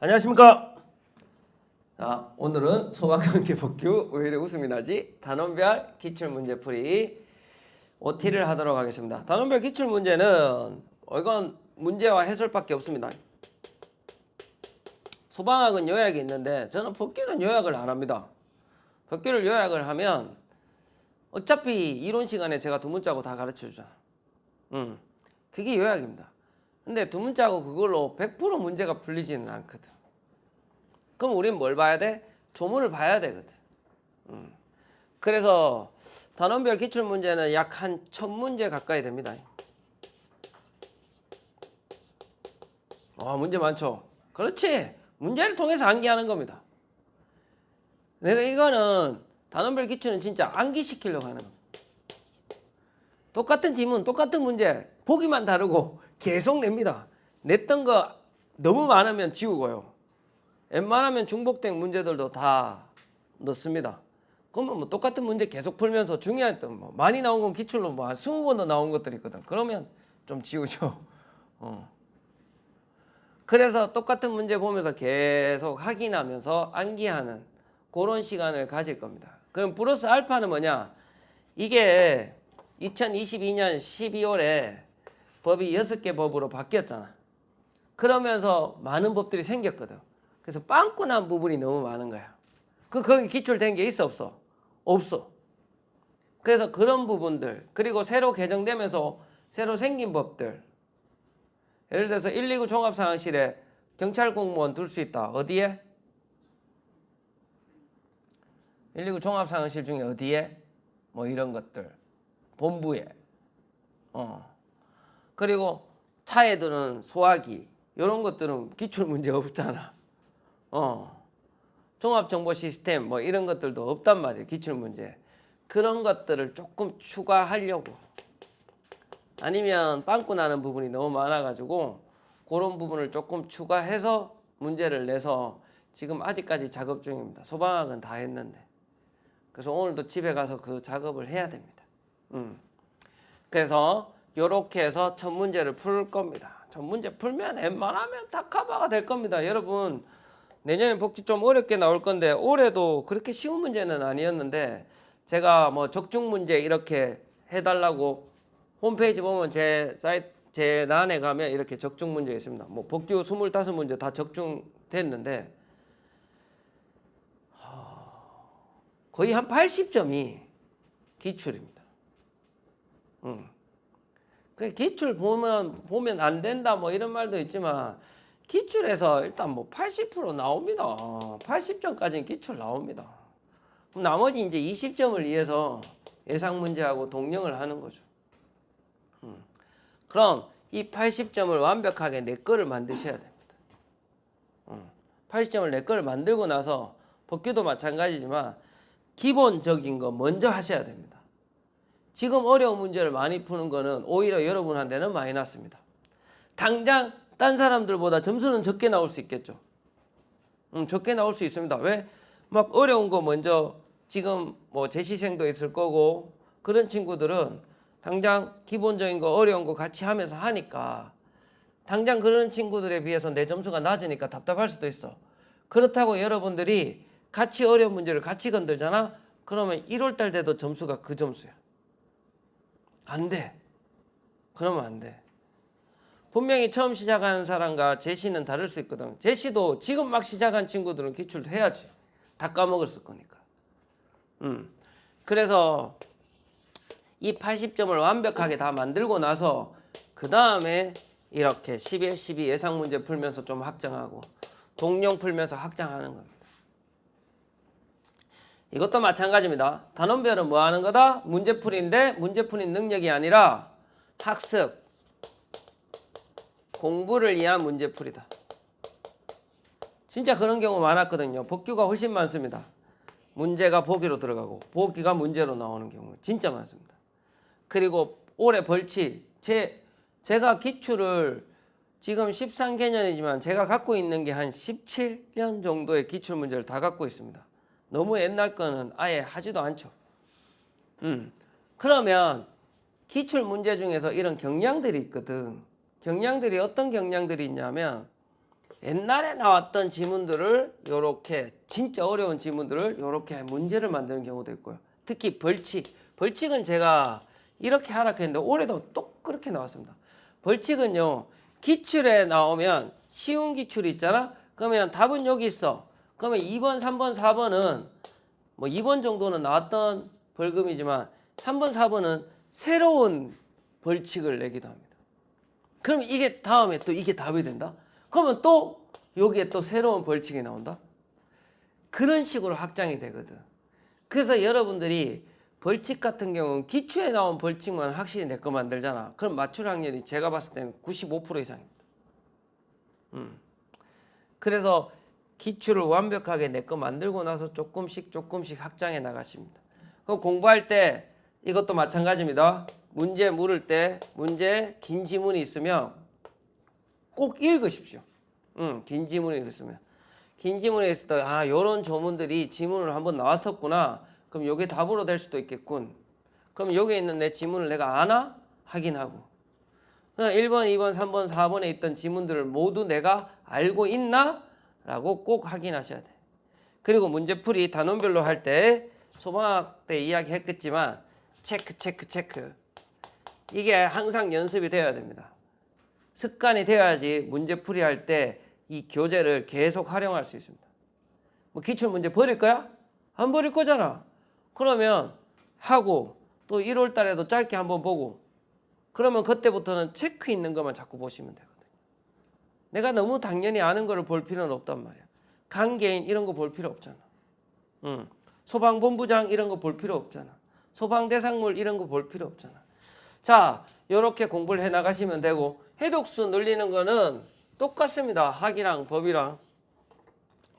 안녕하십니까. 자, 오늘은 소방관계 복규 왜 이래 웃음이 나지? 단원별 기출문제풀이 OT를 하도록 하겠습니다. 단원별 기출문제는 이건 문제와 해설밖에 없습니다. 소방학은 요약이 있는데 저는 복규는 요약을 안 합니다. 복규를 요약을 하면 어차피 이론 시간에 제가 두 문자고 다 가르쳐 주잖아. 그게 요약입니다. 근데 두 문자고 그걸로 100% 문제가 풀리지는 않거든. 그럼 우린 뭘 봐야 돼? 조문을 봐야 되거든. 그래서 단원별 기출문제는 약 한 1000문제 가까이 됩니다. 문제 많죠? 그렇지. 문제를 통해서 암기하는 겁니다. 내가 이거는 단원별 기출은 진짜 암기시키려고 하는 겁니다. 똑같은 지문, 똑같은 문제, 보기만 다르고 계속 냅니다. 냈던 거 너무 많으면 지우고요. 웬만하면 중복된 문제들도 다 넣습니다. 그러면 뭐 똑같은 문제 계속 풀면서 중요했던 뭐 많이 나온 건 기출로 뭐 한 20번도 나온 것들이 있거든. 그러면 좀 지우죠. 그래서 똑같은 문제 보면서 계속 확인하면서 암기하는 그런 시간을 가질 겁니다. 그럼 플러스 알파는 뭐냐? 이게 2022년 12월에 법이 6개 법으로 바뀌었잖아. 그러면서 많은 법들이 생겼거든. 그래서 빵꾸 난 부분이 너무 많은 거야. 거기 기출된 게 있어 없어? 없어. 그래서 그런 부분들, 그리고 새로 개정되면서 새로 생긴 법들, 예를 들어서 119 종합상황실에 경찰 공무원 둘 수 있다. 어디에? 119 종합상황실 중에 어디에? 뭐 이런 것들. 본부에. 그리고 차에 드는 소화기 이런 것들은 기출 문제 없잖아. 종합정보 시스템 뭐 이런 것들도 없단 말이에요. 기출 문제. 그런 것들을 조금 추가하려고. 아니면 빵꾸 나는 부분이 너무 많아가지고 그런 부분을 조금 추가해서 문제를 내서 지금 아직까지 작업 중입니다. 소방학은 다 했는데. 그래서 오늘도 집에 가서 그 작업을 해야 됩니다. 그래서 이렇게 해서 첫 문제를 풀 겁니다. 첫 문제 풀면 웬만하면 다 커버가 될 겁니다. 여러분 내년에 복귀 좀 어렵게 나올 건데 올해도 그렇게 쉬운 문제는 아니었는데 제가 뭐 적중 문제 이렇게 해달라고 홈페이지 보면 제 사이트 제 란에 가면 이렇게 적중 문제 있습니다. 뭐 복귀 25문제 다 적중됐는데 거의 한 80점이 기출입니다. 그 기출 보면 안 된다 뭐 이런 말도 있지만 기출에서 일단 뭐 80% 나옵니다. 80점까지는 기출 나옵니다. 그럼 나머지 이제 20점을 위해서 예상 문제하고 동령을 하는 거죠. 그럼 이 80점을 완벽하게 내 거를 만드셔야 됩니다. 80점을 내 거를 만들고 나서 복귀도 마찬가지지만 기본적인 거 먼저 하셔야 됩니다. 지금 어려운 문제를 많이 푸는 거는 오히려 여러분한테는 마이너스입니다. 당장 딴 사람들보다 점수는 적게 나올 수 있겠죠. 적게 나올 수 있습니다. 왜? 막 어려운 거 먼저 지금 뭐 재시생도 있을 거고 그런 친구들은 당장 기본적인 거 어려운 거 같이 하면서 하니까 당장 그런 친구들에 비해서 내 점수가 낮으니까 답답할 수도 있어. 그렇다고 여러분들이 같이 어려운 문제를 같이 건들잖아? 그러면 1월달 돼도 점수가 그 점수야. 안 돼. 그러면 안 돼. 분명히 처음 시작하는 사람과 제시는 다를 수 있거든. 제시도 지금 막 시작한 친구들은 기출도 해야지. 다 까먹었을 거니까. 그래서 이 80점을 완벽하게 다 만들고 나서 그 다음에 이렇게 11, 12 예상 문제 풀면서 좀 확장하고 동령 풀면서 확장하는 겁니다. 이것도 마찬가지입니다. 단원별은 뭐 하는 거다? 문제풀이인데 문제풀이 능력이 아니라 학습, 공부를 위한 문제풀이다. 진짜 그런 경우 많았거든요. 복규가 훨씬 많습니다. 문제가 보기로 들어가고 보기가 문제로 나오는 경우 진짜 많습니다. 그리고 올해 벌칙, 제가 기출을 지금 13개년이지만 제가 갖고 있는 게 한 17년 정도의 기출 문제를 다 갖고 있습니다. 너무 옛날 거는 아예 하지도 않죠. 그러면 기출 문제 중에서 이런 경향들이 있거든. 경향들이 어떤 경향들이 있냐면 옛날에 나왔던 지문들을 요렇게 진짜 어려운 지문들을 요렇게 문제를 만드는 경우도 있고요. 특히 벌칙. 벌칙은 제가 이렇게 하라 했는데 올해도 또 그렇게 나왔습니다. 벌칙은요. 기출에 나오면 쉬운 기출이 있잖아. 그러면 답은 여기 있어. 그러면 2번, 3번, 4번은 뭐 2번 정도는 나왔던 벌금이지만 3번, 4번은 새로운 벌칙을 내기도 합니다. 그럼 이게 다음에 또 이게 답이 된다? 그러면 또 여기에 또 새로운 벌칙이 나온다? 그런 식으로 확장이 되거든. 그래서 여러분들이 벌칙 같은 경우는 기출에 나온 벌칙만 확실히 내 거 만들잖아. 그럼 맞출 확률이 제가 봤을 때는 95% 이상입니다. 그래서 기출을 완벽하게 내 거 만들고 나서 조금씩 확장해 나가십니다. 그럼 공부할 때 이것도 마찬가지입니다. 문제 물을 때 문제 긴 지문이 있으면 꼭 읽으십시오. 긴 지문이 있으면. 긴 지문에 있을 때 요런 조문들이 지문으로 한번 나왔었구나. 그럼 요게 답으로 될 수도 있겠군. 그럼 여기에 있는 내 지문을 내가 아나? 확인하고. 1번, 2번, 3번, 4번에 있던 지문들을 모두 내가 알고 있나? 라고 꼭 확인하셔야 돼. 그리고 문제풀이 단원별로 할 때 소방학 때 이야기했겠지만 체크. 이게 항상 연습이 되어야 됩니다. 습관이 되어야지 문제풀이 할 때 이 교재를 계속 활용할 수 있습니다. 뭐 기출문제 버릴 거야? 안 버릴 거잖아. 그러면 하고 또 1월 달에도 짧게 한번 보고 그러면 그때부터는 체크 있는 것만 자꾸 보시면 되거든요. 내가 너무 당연히 아는 거를 볼 필요는 없단 말이야. 강개인 이런 거 볼 필요 없잖아. 소방본부장 이런 거 볼 필요 없잖아. 소방대상물 이런 거 볼 필요 없잖아. 자, 이렇게 공부를 해 나가시면 되고 해독수 늘리는 거는 똑같습니다. 학이랑 법이랑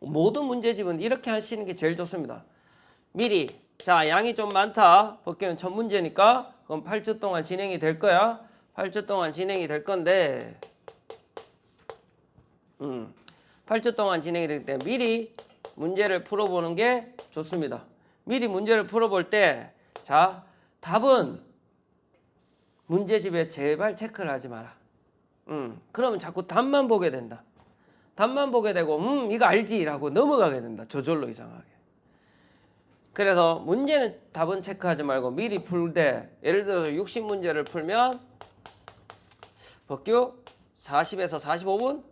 모든 문제집은 이렇게 하시는 게 제일 좋습니다. 미리 자 양이 좀 많다. 법규는 첫 문제니까 그럼 8주 동안 진행이 될 거야. 8주 동안 진행이 될 건데 8주 동안 진행이 되기 때문에 미리 문제를 풀어보는 게 좋습니다. 미리 문제를 풀어볼 때 자 답은 문제집에 제발 체크를 하지 마라. 그러면 자꾸 답만 보게 된다. 답만 보게 되고 이거 알지라고 넘어가게 된다. 저절로 이상하게. 그래서 문제는 답은 체크하지 말고 미리 풀 때 예를 들어서 60문제를 풀면 법규 40에서 45분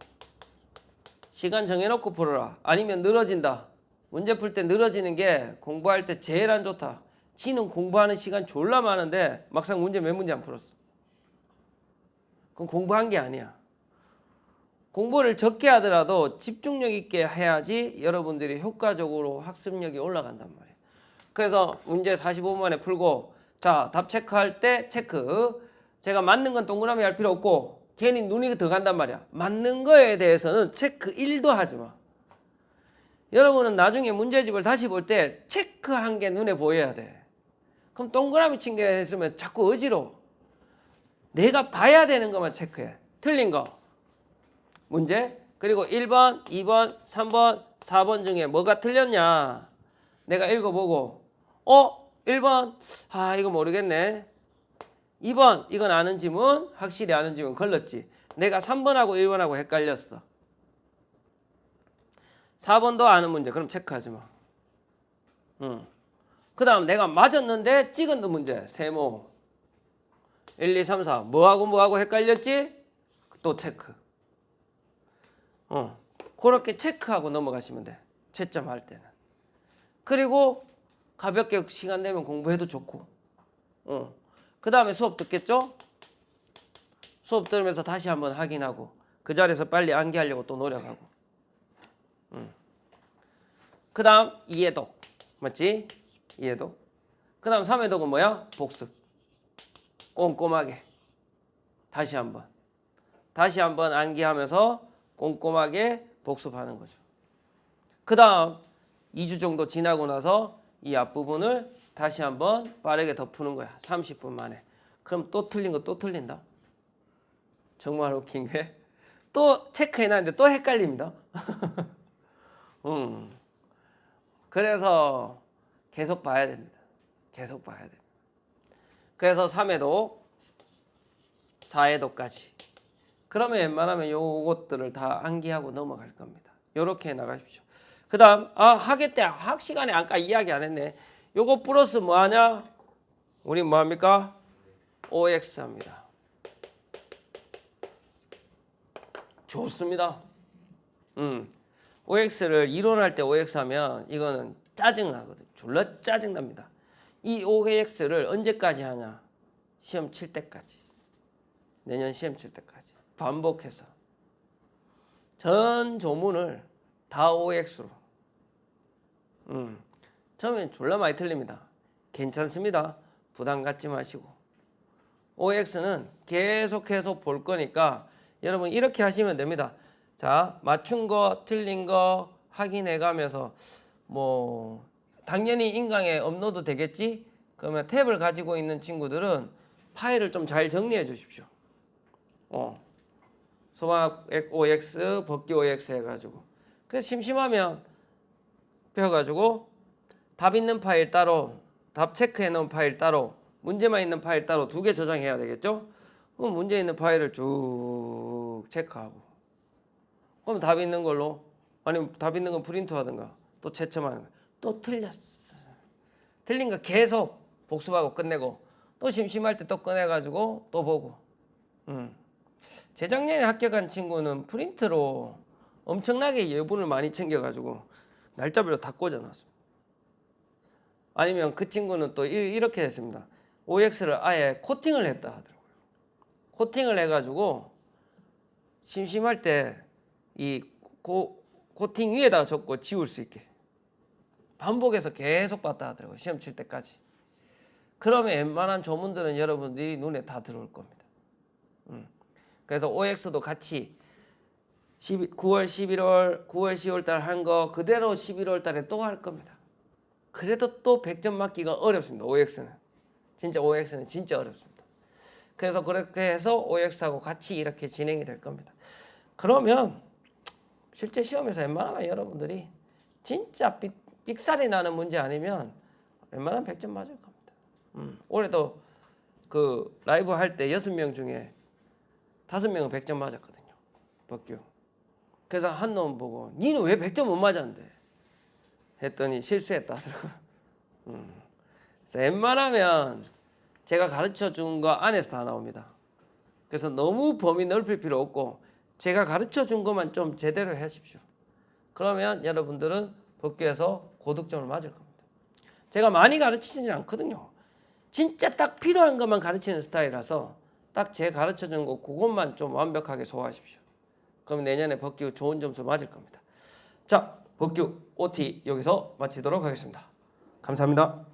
시간 정해놓고 풀어라. 아니면 늘어진다. 문제 풀 때 늘어지는 게 공부할 때 제일 안 좋다. 지는 공부하는 시간 졸라 많은데 막상 문제 몇 문제 안 풀었어. 그건 공부한 게 아니야. 공부를 적게 하더라도 집중력 있게 해야지 여러분들이 효과적으로 학습력이 올라간단 말이에요. 그래서 문제 45분 만에 풀고 자, 답 체크할 때 체크. 제가 맞는 건 동그라미 할 필요 없고 괜히 눈이 더 간단 말이야. 맞는 거에 대해서는 체크 1도 하지 마. 여러분은 나중에 문제집을 다시 볼 때 체크한 게 눈에 보여야 돼. 그럼 동그라미 친 게 있으면 자꾸 어지러워. 내가 봐야 되는 것만 체크해. 틀린 거. 문제. 그리고 1번, 2번, 3번, 4번 중에 뭐가 틀렸냐. 내가 읽어보고 1번 이거 모르겠네. 2번 이건 아는 지문 확실히 아는 지문 걸렸지. 내가 3번하고 1번하고 헷갈렸어. 4번도 아는 문제 그럼 체크하지 마. 그 다음 내가 맞았는데 찍은 문제 세모 1, 2, 3, 4 뭐하고 헷갈렸지? 또 체크. 그렇게 체크하고 넘어가시면 돼. 채점할 때는. 그리고 가볍게 시간 되면 공부해도 좋고. 그 다음에 수업 듣겠죠? 수업 들으면서 다시 한번 확인하고 그 자리에서 빨리 암기하려고 또 노력하고. 그 다음 이해독. 맞지? 이해독. 그 다음 3회독은 뭐야? 복습. 꼼꼼하게. 다시 한번 암기하면서 꼼꼼하게 복습하는 거죠. 그 다음 2주 정도 지나고 나서 이 앞부분을 다시 한번 빠르게 더 푸는 거야. 30분 만에. 그럼 또 틀린 거 또 틀린다. 정말 웃긴 게 또 체크해놨는데 또 헷갈립니다. 그래서 계속 봐야 됩니다. 계속 봐야 됩니다. 그래서 3회독, 4회독까지 그러면 웬만하면 요것들을 다 암기하고 넘어갈 겁니다. 요렇게 나가십시오. 그 다음 학예 때 학 시간에 아까 이야기 안 했네. 요거 플러스 뭐하냐? 우리 뭐합니까? OX 합니다. 좋습니다. OX를 이론할 때 OX 하면 이거는 짜증나거든. 졸라 짜증납니다. 이 OX를 언제까지 하냐? 시험 칠 때까지. 내년 시험 칠 때까지. 반복해서. 전 조문을 다 OX로. 처음엔 졸라 많이 틀립니다. 괜찮습니다. 부담 갖지 마시고. OX는 계속해서 볼 거니까 여러분 이렇게 하시면 됩니다. 자, 맞춘 거, 틀린 거 확인해 가면서 뭐 당연히 인강에 업로드 되겠지? 그러면 탭을 가지고 있는 친구들은 파일을 좀 잘 정리해 주십시오. 소막 OX, 법기 OX 해가지고. 그래서 심심하면 펴가지고 답 있는 파일 따로, 답 체크해 놓은 파일 따로, 문제만 있는 파일 따로 2개 저장해야 되겠죠? 그럼 문제 있는 파일을 쭉 체크하고, 그럼 답 있는 걸로, 아니면 답 있는 건 프린트 하든가 또 채점하는 거야. 또 틀렸어. 틀린 거 계속 복습하고 끝내고, 또 심심할 때 또 꺼내가지고 또 보고. 재작년에 합격한 친구는 프린트로 엄청나게 예분을 많이 챙겨가지고 날짜별로 다 꽂아놨습니다. 아니면 그 친구는 또 이렇게 했습니다. OX를 아예 코팅을 했다 하더라고요. 코팅을 해가지고 심심할 때 이 코팅 위에다가 적고 지울 수 있게 반복해서 계속 봤다 하더라고요. 시험 칠 때까지. 그러면 웬만한 조문들은 여러분들이 눈에 다 들어올 겁니다. 그래서 OX도 같이 9월, 11월, 9월, 10월 달 한 거 그대로 11월 달에 또 할 겁니다. 그래도 또 100점 맞기가 어렵습니다. OX는. 진짜 OX는 진짜 어렵습니다. 그래서 그렇게 해서 OX하고 같이 이렇게 진행이 될 겁니다. 그러면 실제 시험에서 웬만하면 여러분들이 진짜 삑살이 나는 문제 아니면 웬만하면 100점 맞을 겁니다. 올해도 그 라이브 할 때 6명 중에 5명은 100점 맞았거든요. 법규. 그래서 한 놈 보고 니는 왜 100점 못 맞았는데? 했더니 실수했다 하더라고요. 그래서 웬만하면 제가 가르쳐 준 거 안에서 다 나옵니다. 그래서 너무 범위 넓힐 필요 없고 제가 가르쳐 준 것만 좀 제대로 하십시오. 그러면 여러분들은 법규에서 고득점을 맞을 겁니다. 제가 많이 가르치지는 않거든요. 진짜 딱 필요한 것만 가르치는 스타일이라서 딱 제 가르쳐 준 거 그것만 좀 완벽하게 소화하십시오. 그럼 내년에 법규 좋은 점수 맞을 겁니다. 자, 법규 OT 여기서 마치도록 하겠습니다. 감사합니다.